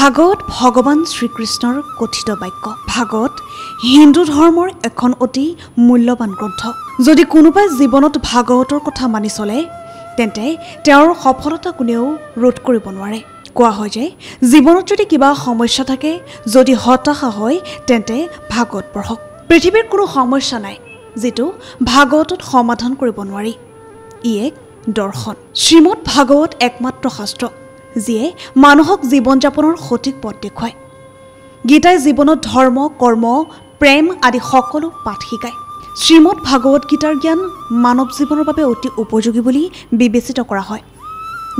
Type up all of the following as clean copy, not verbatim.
ভাগৱত ভগৱান শ্ৰীকৃষ্ণৰ কথিত বাক্য। ভাগৱত হিন্দু ধৰ্মৰ এখন অতি মূল্যৱান গ্ৰন্থ। যদি কোনোবাই জীৱনত ভাগৱতৰ কথা মানি চলে তেন্তে তেওঁৰ সফলতা কোনেও ৰোধ কৰিব নোৱাৰে। কোৱা হয় যে জীৱনত যদি কিবা সমস্যা থাকে, যদি হতাশা হয় তেন্তে ভাগৱত পঢ়ক। পৃথিৱীৰ কোনো সমস্যা নাই যিটো ভাগৱতত সমাধান কৰিব নোৱাৰি। ই এক দৰ্শন। শ্ৰীমদ ভাগৱত একমাত্ৰ শাস্ত্ৰ যিয়ে মানুহক জীৱন যাপনৰ সঠিক পথ দেখুৱায়। গীতাই জীৱনত ধৰ্ম, কৰ্ম, প্ৰেম আদি সকলো পাঠ শিকায়। শ্ৰীমদ ভাগৱত গীতাৰ জ্ঞান মানৱ জীৱনৰ বাবে অতি উপযোগী বুলি বিবেচিত কৰা হয়।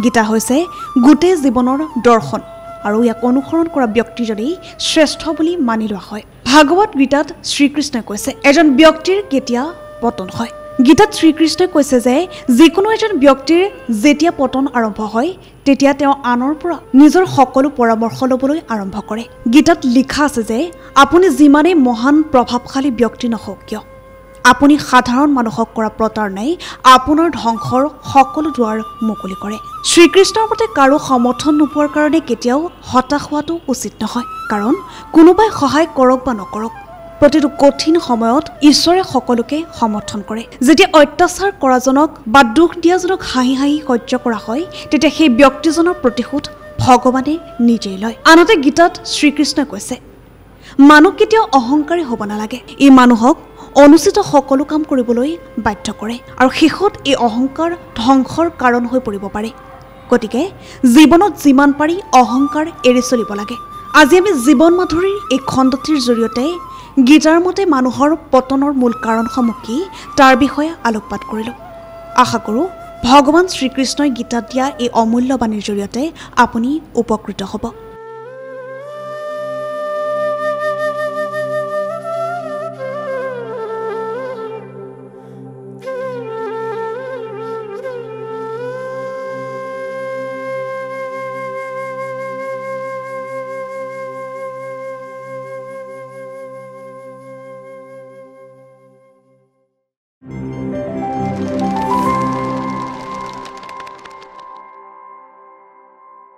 গীতা হৈছে গোটেই জীৱনৰ দৰ্শন আৰু ইয়াক অনুসৰণ কৰা ব্যক্তিজনেই শ্ৰেষ্ঠ বুলি মানি লোৱা হয়। ভাগৱত গীতাত শ্ৰীকৃষ্ণই কৈছে এজন ব্যক্তিৰ কেতিয়া পতন হয়। গীতাত শ্ৰীকৃষ্ণই কৈছে যে যিকোনো এজন ব্যক্তিৰ যেতিয়া পতন আৰম্ভ হয় তেতিয়া তেওঁ আনৰ পৰা নিজৰ সকলো পৰামৰ্শ ল'বলৈ আৰম্ভ কৰে। গীতাত লিখা আছে যে আপুনি যিমানেই মহান প্ৰভাৱশালী ব্যক্তি নহওক কিয়, আপুনি সাধাৰণ মানুহক কৰা প্ৰতাৰণাই আপোনাৰ ধ্বংসৰ সকলো দুৱাৰ মুকলি কৰে। শ্ৰীকৃষ্ণৰ মতে কাৰো সমৰ্থন নোপোৱাৰ কাৰণে কেতিয়াও হতাশ হোৱাটো উচিত নহয়। কাৰণ কোনোবাই সহায় কৰক বা নকৰক, প্ৰতিটো কঠিন সময়ত ঈশ্বৰে সকলোকে সমৰ্থন কৰে। যেতিয়া অত্যাচাৰ কৰাজনক বা দুখ দিয়াজনক হাঁহি হাঁহি সহ্য কৰা হয় তেতিয়া সেই ব্যক্তিজনৰ প্ৰতিশোধ ভগৱানে নিজেই লয়। আনহাতে গীতাত শ্ৰীকৃষ্ণই কৈছে মানুহ কেতিয়াও অহংকাৰী হ'ব নালাগে। ই মানুহক অনুচিত সকলো কাম কৰিবলৈ বাধ্য কৰে আৰু শেষত এই অহংকাৰ ধ্বংসৰ কাৰণ হৈ পৰিব পাৰে। গতিকে জীৱনত যিমান পাৰি অহংকাৰ এৰি চলিব লাগে। আজি আমি জীৱন মাধুৰীৰ এই খণ্ডটিৰ জৰিয়তে গীতাৰ মতে মানুহৰ পতনৰ মূল কাৰণসমূহ কি তাৰ বিষয়ে আলোকপাত কৰিলোঁ। আশা কৰোঁ ভগৱান শ্ৰীকৃষ্ণই গীতাত দিয়া এই অমূল্য বাণীৰ জৰিয়তে আপুনি উপকৃত হ'ব।